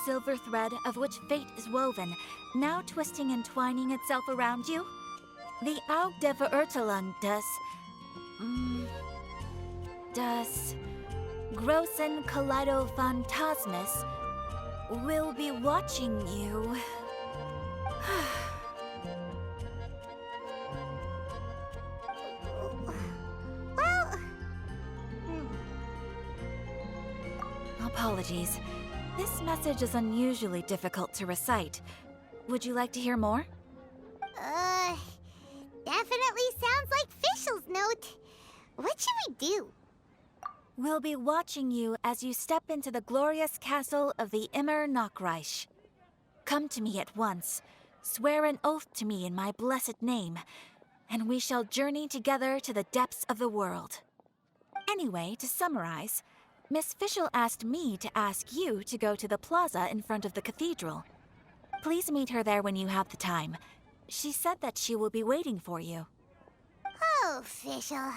silver thread of which fate is woven, now twisting and twining itself around you? The Aug der Verurteilung das großen Kaleido Phantasmus will be watching you. Apologies. This message is unusually difficult to recite. Would you like to hear more? Definitely sounds like Fischl's note. What should we do? We'll be watching you as you step into the glorious castle of the Immer Nachreich. Come to me at once. Swear an oath to me in my blessed name, and we shall journey together to the depths of the world. Anyway, to summarize, Miss Fischl asked me to ask you to go to the plaza in front of the cathedral. Please meet her there when you have the time. She said that she will be waiting for you. Oh, Fischl.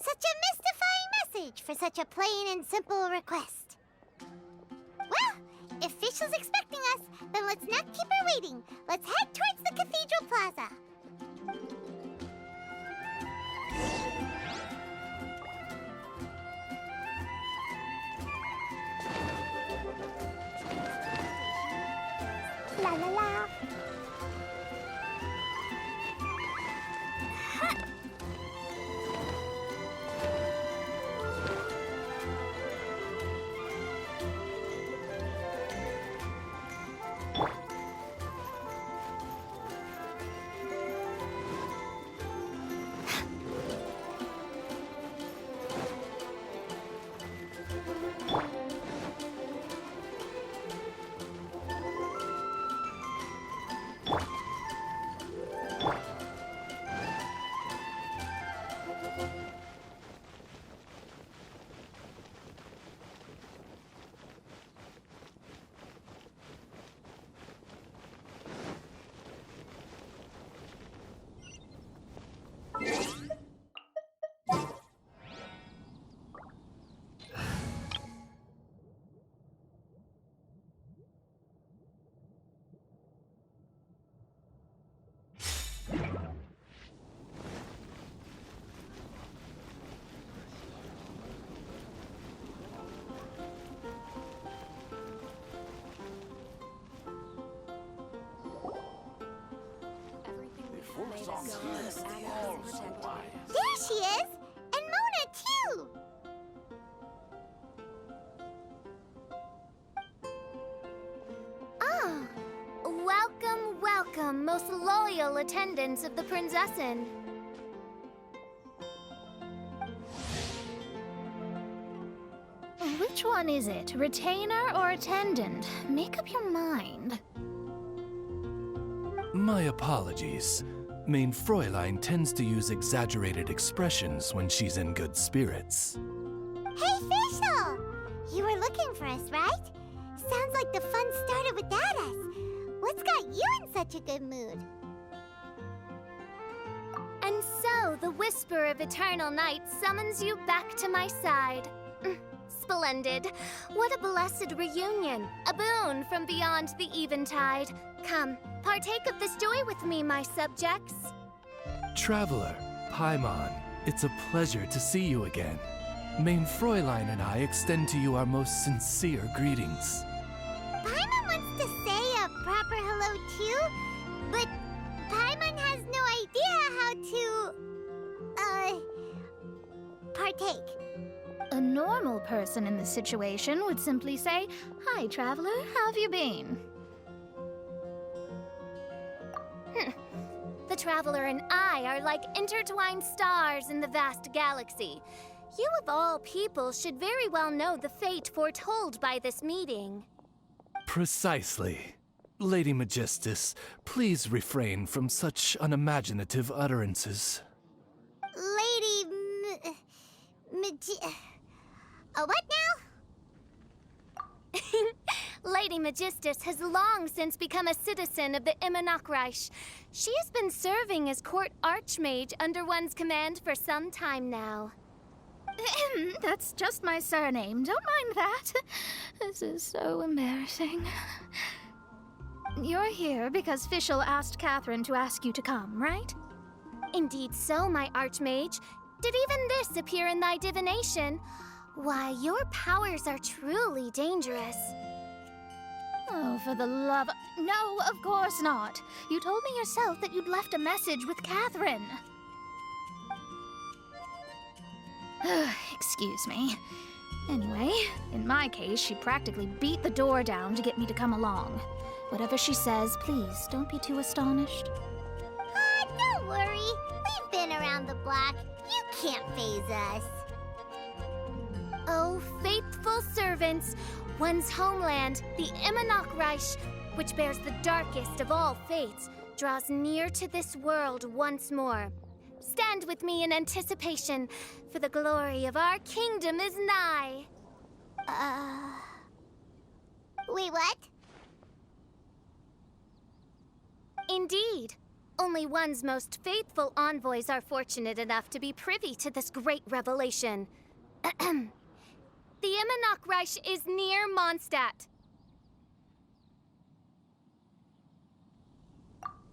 Such a mystifying message for such a plain and simple request. Well, if Fischl's expecting us, then let's not keep her waiting. Let's head towards the cathedral plaza. La la la. There she is! And Mona, too! Oh, welcome, welcome, most loyal attendants of the Prinzessin. Which one is it, retainer or attendant? Make up your mind. My apologies. Mein Fräulein tends to use exaggerated expressions when she's in good spirits. Hey, Fischl! You were looking for us, right? Sounds like the fun started without us. What's got you in such a good mood? And so, the whisper of eternal night summons you back to my side. Splendid. What a blessed reunion. A boon from beyond the eventide. Come, partake of this joy with me, my subjects. Traveler, Paimon, it's a pleasure to see you again. Mein Fräulein and I extend to you our most sincere greetings. Paimon wants to say a proper hello too, but Paimon has no idea how to, partake. A normal person in this situation would simply say, "Hi, traveler, how have you been?" The traveler and I are like intertwined stars in the vast galaxy. You of all people should very well know the fate foretold by this meeting. Precisely. Lady Magistus, please refrain from such unimaginative utterances. Lady what now? Lady Magistus has long since become a citizen of the Immer Nachreich. She has been serving as court archmage under one's command for some time now. That's just my surname. Don't mind that. This is so embarrassing. You're here because Fischl asked Catherine to ask you to come, right? Indeed so, my Archmage. Did even this appear in thy divination? Why, your powers are truly dangerous. Oh, for the love... No, of course not. You told me yourself that you'd left a message with Catherine. Excuse me. Anyway, in my case, she practically beat the door down to get me to come along. Whatever she says, please don't be too astonished. Don't worry. We've been around the block. You can't faze us. Oh, faithful servants, one's homeland, the Immernoch which bears the darkest of all fates, draws near to this world once more. Stand with me in anticipation, for the glory of our kingdom is nigh. Wait, what? Indeed. Only one's most faithful envoys are fortunate enough to be privy to this great revelation. The Immernoch is near Mondstadt.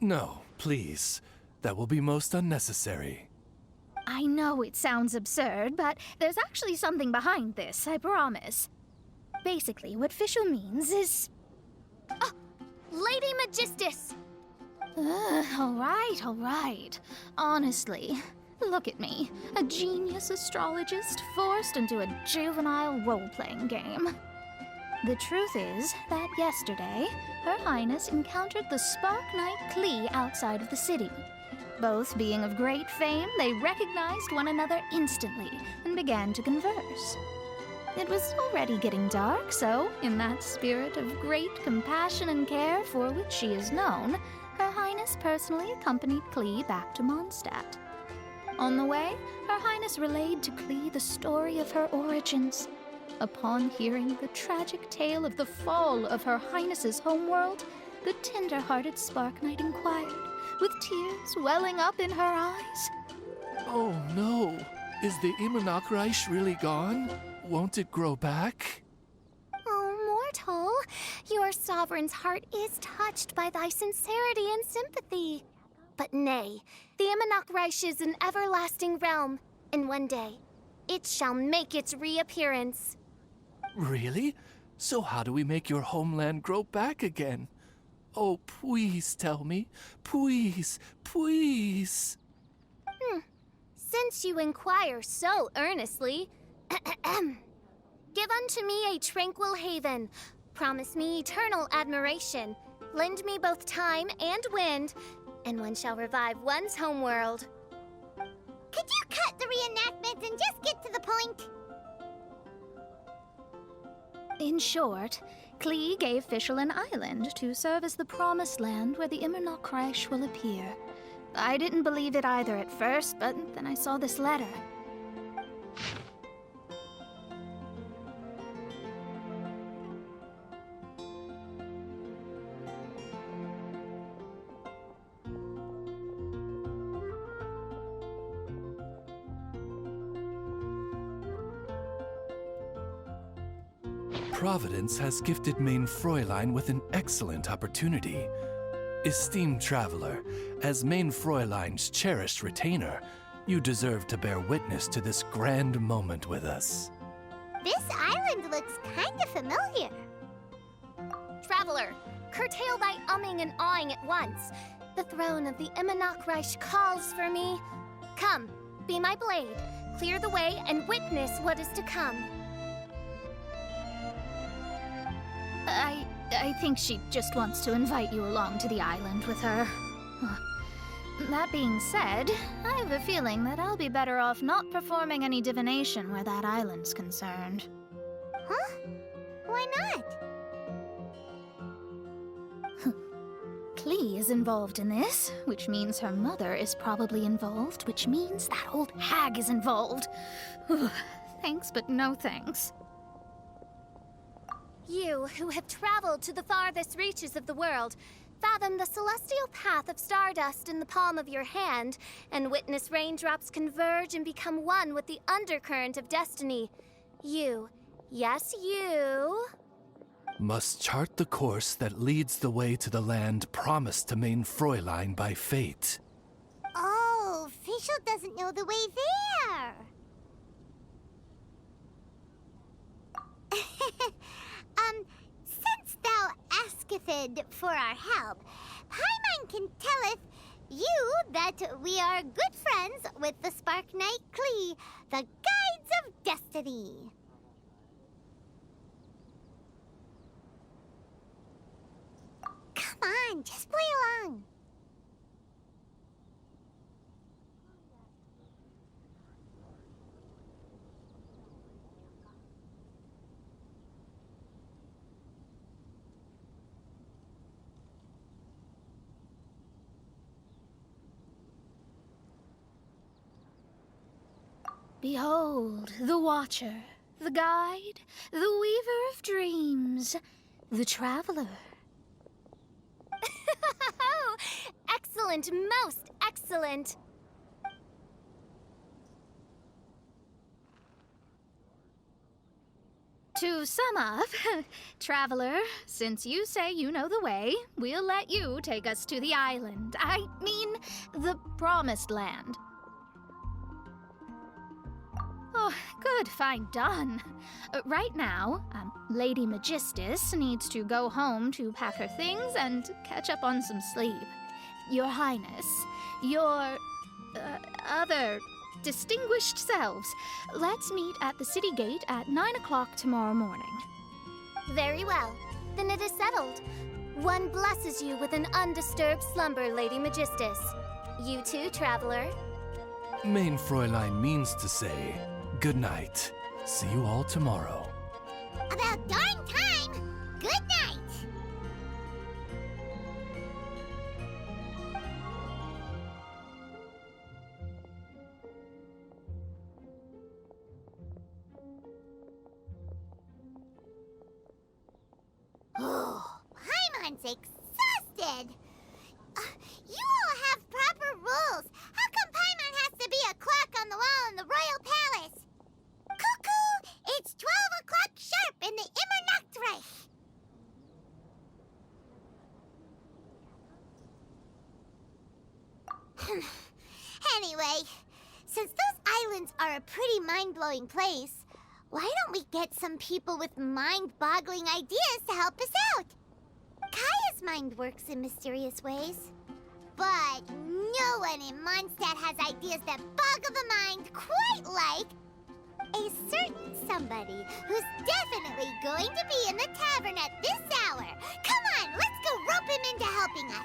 No, please. That will be most unnecessary. I know it sounds absurd, but there's actually something behind this, I promise. Basically, what Fischl means is... Oh, Lady Magistus! All right. Honestly, look at me. A genius astrologist forced into a juvenile role-playing game. The truth is that yesterday, Her Highness encountered the Spark Knight Klee outside of the city. Both being of great fame, they recognized one another instantly and began to converse. It was already getting dark, so, in that spirit of great compassion and care for which she is known, Her Highness personally accompanied Klee back to Mondstadt. On the way, Her Highness relayed to Klee the story of her origins. Upon hearing the tragic tale of the fall of Her Highness's homeworld, the tender-hearted Spark Knight inquired, with tears welling up in her eyes. Oh no! Is the Immernoch really gone? Won't it grow back? Oh, mortal, your sovereign's heart is touched by thy sincerity and sympathy. But nay, the Immernoch is an everlasting realm, and one day, it shall make its reappearance. Really? So how do we make your homeland grow back again? Oh, please tell me. Please, please. Since you inquire so earnestly, give unto me a tranquil haven, promise me eternal admiration, lend me both time and wind, and one shall revive one's homeworld. Could you cut the reenactment and just get to the point? In short, Klee gave Fischl an island to serve as the promised land where the Immernoch will appear. I didn't believe it either at first, but then I saw this letter. Providence has gifted Main Fräulein with an excellent opportunity. Esteemed traveler, as Main Fräulein's cherished retainer, you deserve to bear witness to this grand moment with us. This island looks kind of familiar. Traveler, curtail thy umming and awing at once. The throne of the Immernoch calls for me. Come, be my blade, clear the way, and witness what is to come. I think she just wants to invite you along to the island with her. That being said, I have a feeling that I'll be better off not performing any divination where that island's concerned. Huh? Why not? Klee is involved in this, which means her mother is probably involved, which means that old hag is involved. Thanks, but no thanks. You, who have traveled to the farthest reaches of the world, Fathom the celestial path of stardust in the palm of your hand, and witness raindrops converge and become one with the undercurrent of destiny. You, yes, you, Must chart the course that leads the way to the land promised to Main Fräulein by fate. Oh, Fischl doesn't know the way there. Since thou asketh for our help, Paimon can telleth you that we are good friends with the Spark Knight Klee, the Guides of Destiny. Come on, just play along. behold, the Watcher, the Guide, the Weaver of Dreams, the Traveler. Excellent, most excellent. To sum up, Traveler, since you say you know the way, we'll let you take us to the island. I mean, the Promised Land. Oh, good, fine, done. Right now, Lady Magistus needs to go home to pack her things and catch up on some sleep. Your Highness, your other distinguished selves, let's meet at the city gate at 9 o'clock tomorrow morning. Very well. Then it is settled. One blesses you with an undisturbed slumber, Lady Magistus. You too, Traveler. Main Fräulein means to say, good night. See you all tomorrow. About darn time! Good night! Oh, Paimon's exhausted! You all have proper rules. How come Paimon has to be a clock on the wall in the royal palace? Cuckoo! It's 12 o'clock sharp in the Immer Nachtreich. Anyway, since those islands are a pretty mind-blowing place, why don't we get some people with mind-boggling ideas to help us out? Kaya's mind works in mysterious ways. But no one in Mondstadt has ideas that boggle the mind quite like a certain somebody who's definitely going to be in the tavern at this hour. Come on, let's go rope him into helping us.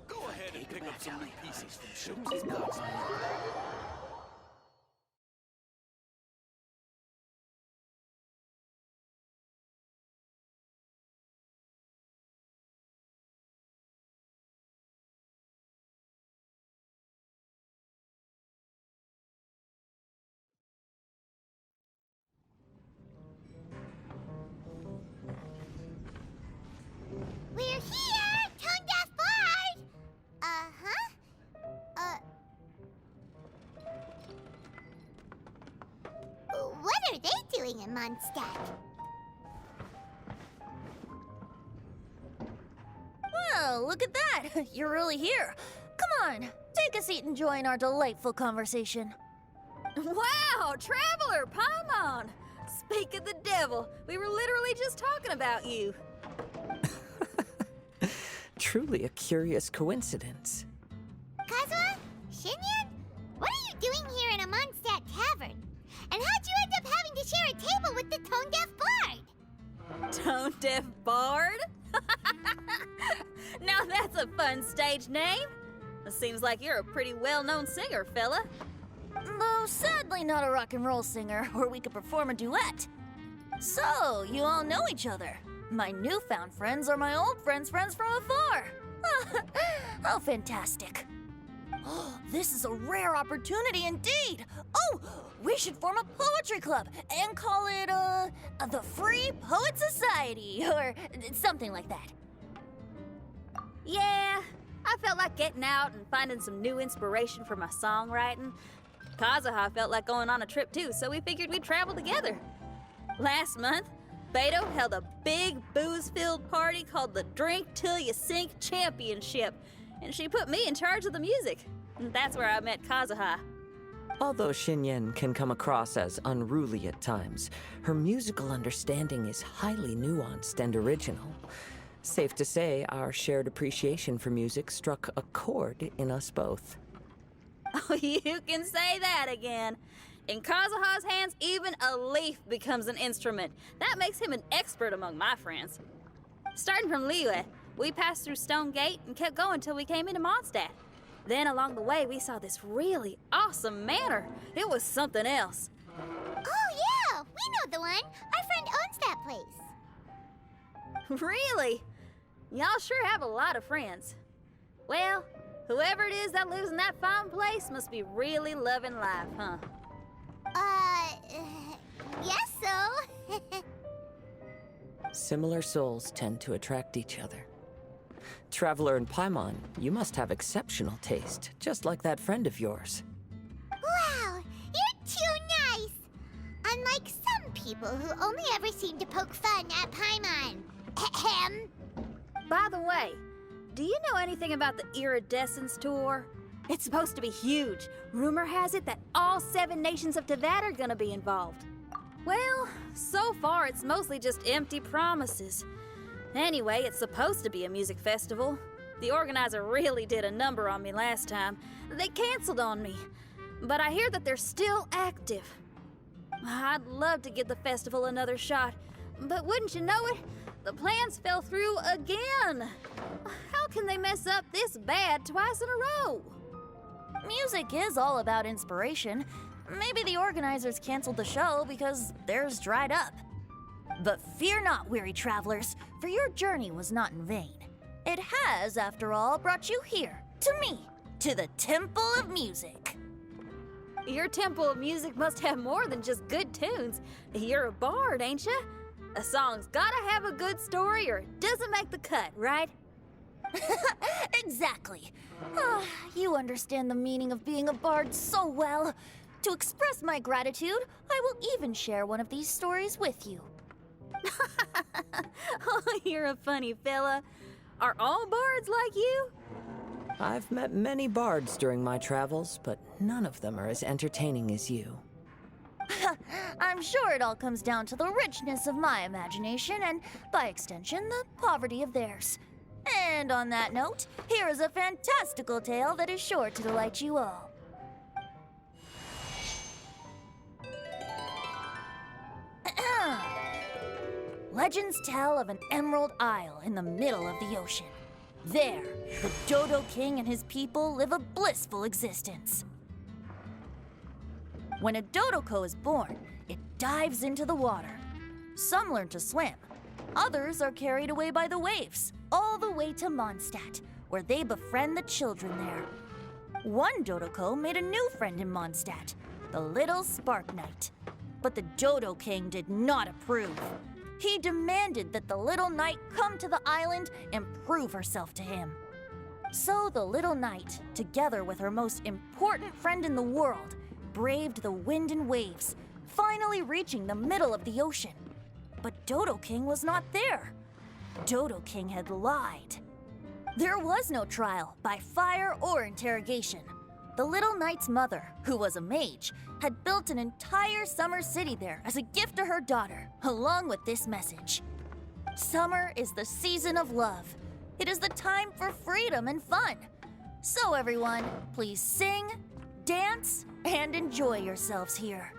Go ahead and pick up some new pieces from Shultz's box. We're here, Tongue Deaf Bard! Uh-huh. What are they doing in Mondstadt? Well, look at that! You're really here. Come on, take a seat and join our delightful conversation. Wow, Traveler, Paimon! Speak of the devil, we were literally just talking about you. Truly a curious coincidence. Kazuha? Shinyan? What are you doing here in a Mondstadt tavern? And how'd you end up having to share a table with the tone-deaf bard? Tone-deaf bard? Now that's a fun stage name. It seems like you're a pretty well-known singer, fella. Though sadly not a rock and roll singer, or we could perform a duet. So, you all know each other. My newfound friends are my old friends' friends from afar. How fantastic. This is a rare opportunity indeed. Oh, we should form a poetry club and call it, the Free Poet Society, or something like that. Yeah, I felt like getting out and finding some new inspiration for my songwriting. Kazuha felt like going on a trip too, so we figured we'd travel together. Last month, Beto held a big booze-filled party called the Drink Till You Sink Championship, and she put me in charge of the music. And that's where I met Kazuha. Although Shinyan can come across as unruly at times, her musical understanding is highly nuanced and original. Safe to say, our shared appreciation for music struck a chord in us both. Oh, you can say that again. In Kazuha's hands, even a leaf becomes an instrument. That makes him an expert among my friends. Starting from Liyue, we passed through Stone Gate and kept going till we came into Mondstadt. Then along the way, we saw this really awesome manor. It was something else. Oh, yeah! We know the one! Our friend owns that place. Really? Y'all sure have a lot of friends. Well, whoever it is that lives in that fine place must be really loving life, huh? Yes, so. Similar souls tend to attract each other. Traveler and Paimon, you must have exceptional taste, just like that friend of yours. Wow, you're too nice! Unlike some people who only ever seem to poke fun at Paimon. Ahem. By the way, do you know anything about the Iridescence Tour? It's supposed to be huge. Rumor has it that all 7 nations of Teyvat are gonna be involved. Well, so far it's mostly just empty promises. Anyway, it's supposed to be a music festival. The organizer really did a number on me last time. They canceled on me. But I hear that they're still active. I'd love to give the festival another shot. But wouldn't you know it, the plans fell through again. How can they mess up this bad twice in a row? Music is all about inspiration. Maybe the organizers canceled the show because theirs dried up. But fear not, weary travelers, for your journey was not in vain. It has, after all, brought you here, to me, to the Temple of Music. Your Temple of Music must have more than just good tunes. You're a bard, ain't ya? A song's gotta have a good story or it doesn't make the cut, right? Exactly. You understand the meaning of being a bard so well. To express my gratitude, I will even share one of these stories with you. Oh, you're a funny fella. Are all bards like you? I've met many bards during my travels, but none of them are as entertaining as you. I'm sure it all comes down to the richness of my imagination and, by extension, the poverty of theirs. And on that note, here is a fantastical tale that is sure to delight you all. Legends tell of an emerald isle in the middle of the ocean. There, the Dodo King and his people live a blissful existence. When a Dodoko is born, it dives into the water. Some learn to swim. Others are carried away by the waves, all the way to Mondstadt, where they befriend the children there. One Dodoko made a new friend in Mondstadt, the little Spark Knight. But the Dodo King did not approve. He demanded that the little knight come to the island and prove herself to him. So the little knight, together with her most important friend in the world, braved the wind and waves, finally reaching the middle of the ocean. But Dodo King was not there. Dodo King had lied. There was no trial by fire or interrogation. The little knight's mother, who was a mage, had built an entire summer city there as a gift to her daughter, along with this message. Summer is the season of love. It is the time for freedom and fun. So everyone, please sing, dance, and enjoy yourselves here.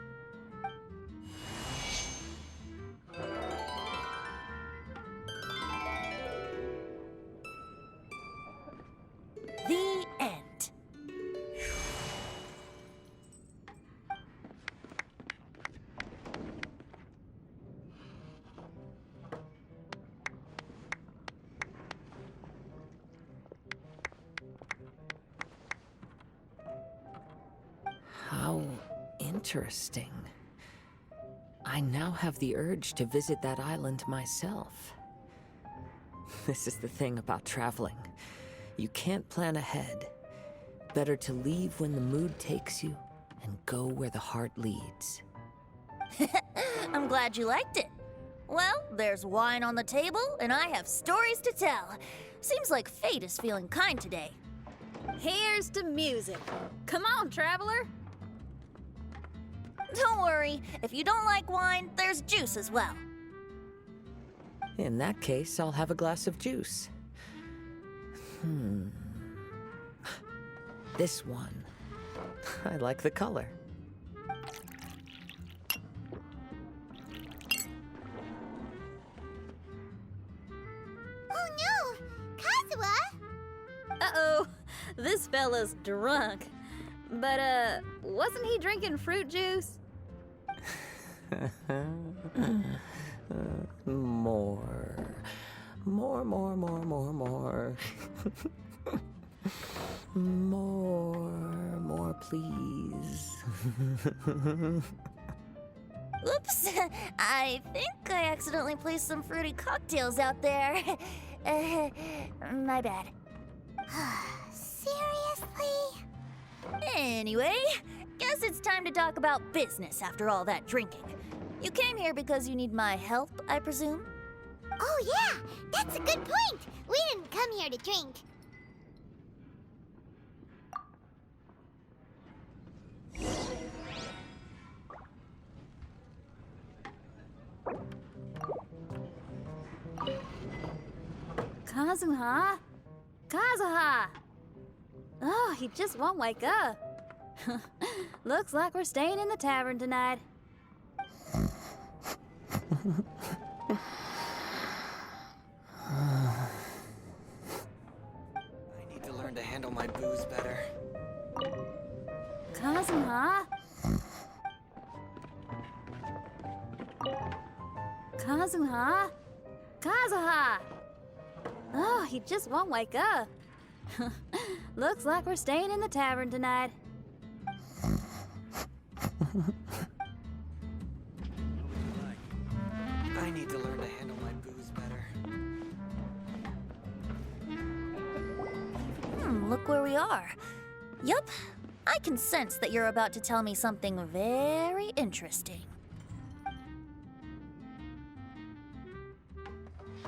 The end. How interesting. I now have the urge to visit that island myself. This is the thing about traveling. You can't plan ahead. Better to leave when the mood takes you and go where the heart leads. I'm glad you liked it. Well, there's wine on the table, and I have stories to tell. Seems like fate is feeling kind today. Here's to music. Come on, traveler. Don't worry, if you don't like wine, there's juice as well. In that case, I'll have a glass of juice. This one. I like the color. Oh no! Kazuha! Uh-oh, this fella's drunk. But, wasn't he drinking fruit juice? More. More, please. Oops, I think I accidentally placed some fruity cocktails out there. My bad. Seriously? Anyway, guess it's time to talk about business after all that drinking. You came here because you need my help, I presume? Oh yeah, that's a good point. We didn't come here to drink. Kazuha? Kazuha! Oh, he just won't wake up. Looks like we're staying in the tavern tonight. I need to learn to handle my booze better. Kazuha? Kazuha? Kazuha! Oh, he just won't wake up. Looks like we're staying in the tavern tonight. I need to learn to handle my booze better. Look where we are. Yup, I can sense that you're about to tell me something very interesting.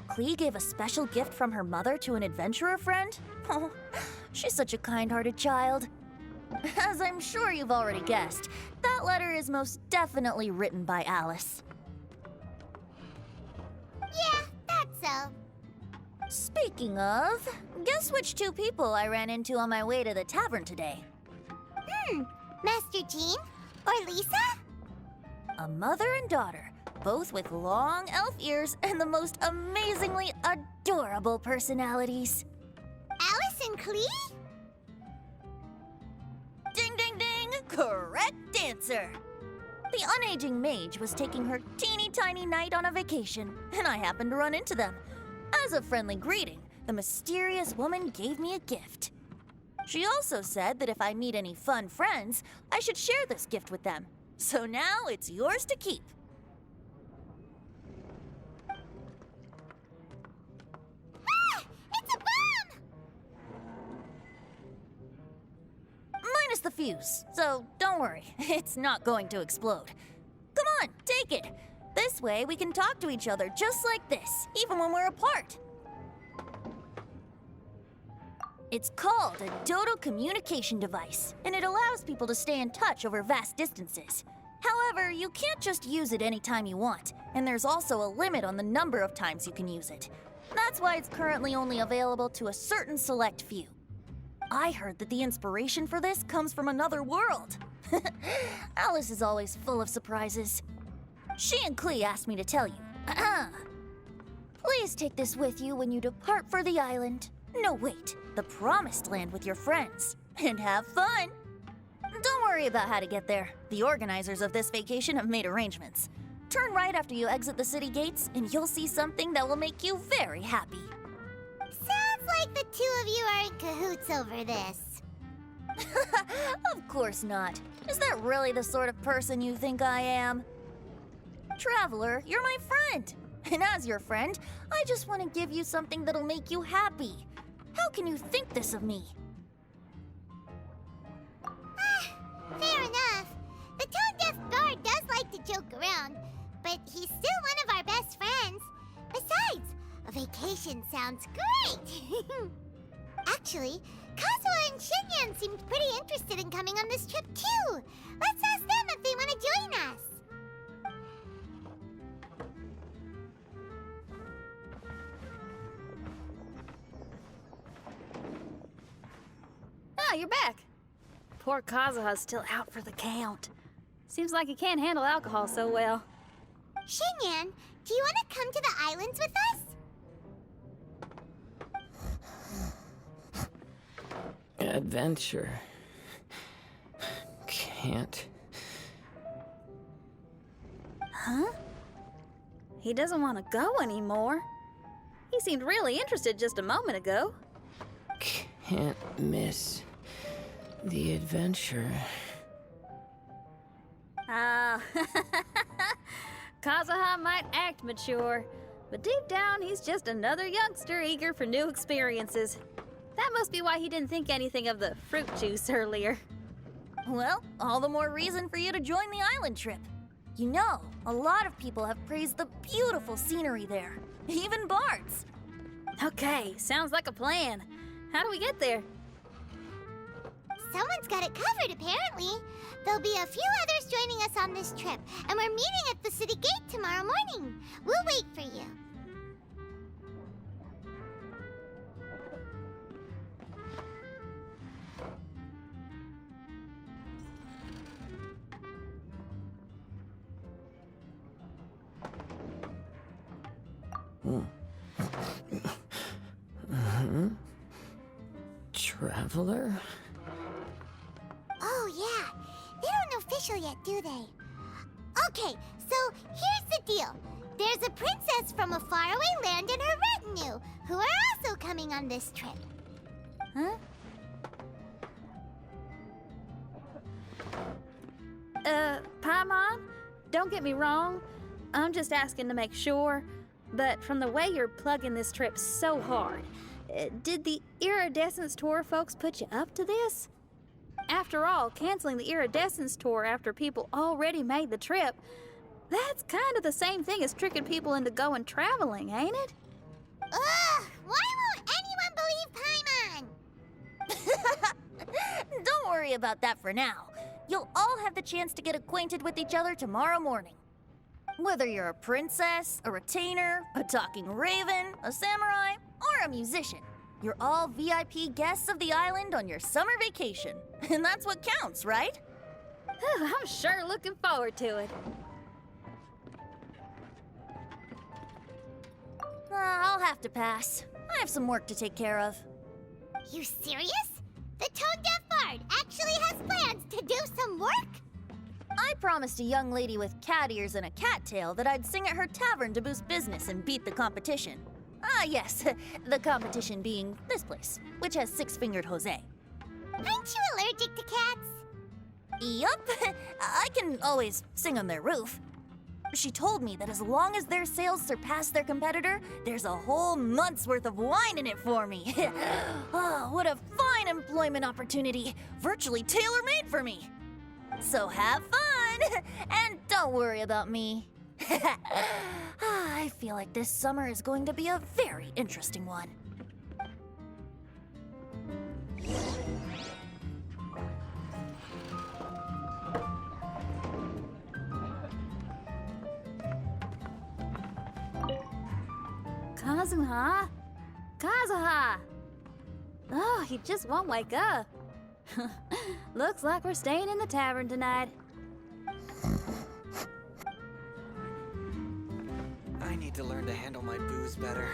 Klee gave a special gift from her mother to an adventurer friend? Oh, she's such a kind-hearted child. As I'm sure you've already guessed, that letter is most definitely written by Alice. Yeah, that's so. Speaking of, guess which two people I ran into on my way to the tavern today? Master Jean? Or Lisa? A mother and daughter, both with long elf ears and the most amazingly adorable personalities. Alice and Klee? Ding, ding, ding! Correct answer! The unaging mage was taking her teeny tiny knight on a vacation, and I happened to run into them. As a friendly greeting, the mysterious woman gave me a gift. She also said that if I meet any fun friends, I should share this gift with them. So now it's yours to keep. Ah! It's a bomb! Minus the fuse, so don't worry, it's not going to explode. Come on, take it. This way we can talk to each other just like this, even when we're apart. It's called a Dodo communication device, and it allows people to stay in touch over vast distances. However, you can't just use it anytime you want, and there's also a limit on the number of times you can use it. That's why it's currently only available to a certain select few. I heard that the inspiration for this comes from another world. Alice is always full of surprises. She and Klee asked me to tell you. Please take this with you when you depart for the island. No, wait, the Promised Land with your friends. And have fun. Don't worry about how to get there. The organizers of this vacation have made arrangements. Turn right after you exit the city gates, and you'll see something that will make you very happy. Sounds like the two of you are in cahoots over this. Of course not. Is that really the sort of person you think I am? Traveler, you're my friend. And as your friend, I just want to give you something that'll make you happy. How can you think this of me? Fair enough. The tone-deaf bard does like to joke around, but he's still one of our best friends. Besides, a vacation sounds great. Actually, Kazuha and Shinyan seemed pretty interested in coming on this trip too. Let's ask them if they want to join us. Ah, you're back. Poor Kazuha's still out for the count. Seems like he can't handle alcohol so well. Shinyan, do you want to come to the islands with us? Adventure. Can't. Huh? He doesn't want to go anymore. He seemed really interested just a moment ago. Can't miss the adventure. Ah, Kazuha might act mature, but deep down he's just another youngster eager for new experiences. That must be why he didn't think anything of the fruit juice earlier. Well, all the more reason for you to join the island trip. You know, a lot of people have praised the beautiful scenery there, even bards. Okay, sounds like a plan. How do we get there? Someone's got it covered, apparently. There'll be a few others joining us on this trip, and we're meeting at the city gate tomorrow morning. We'll wait for you. Traveler? Oh, yeah. They don't know official yet, do they? Okay, so here's the deal. There's a princess from a faraway land and her retinue, who are also coming on this trip. Huh? Paimon, don't get me wrong. I'm just asking to make sure. But from the way you're plugging this trip so hard, did the Iridescence Tour folks put you up to this? After all, canceling the Iridescence Tour after people already made the trip, that's kind of the same thing as tricking people into going traveling, ain't it? Ugh! Why won't anyone believe Paimon? Don't worry about that for now. You'll all have the chance to get acquainted with each other tomorrow morning. Whether you're a princess, a retainer, a talking raven, a samurai, or a musician, you're all VIP guests of the island on your summer vacation. And that's what counts, right? I'm sure looking forward to it. I'll have to pass. I have some work to take care of. You serious? The tone-deaf bard actually has plans to do some work? I promised a young lady with cat ears and a cat tail that I'd sing at her tavern to boost business and beat the competition. Ah, yes, the competition being this place, which has six-fingered Jose. Aren't you allergic to cats? Yup, I can always sing on their roof. She told me that as long as their sales surpass their competitor, there's a whole month's worth of wine in it for me. Oh, what a fine employment opportunity, virtually tailor-made for me. So have fun, and don't worry about me. I feel like this summer is going to be a very interesting one. Kazuha? Kazuha! Oh, he just won't wake up. Looks like we're staying in the tavern tonight. I need to learn to handle my booze better.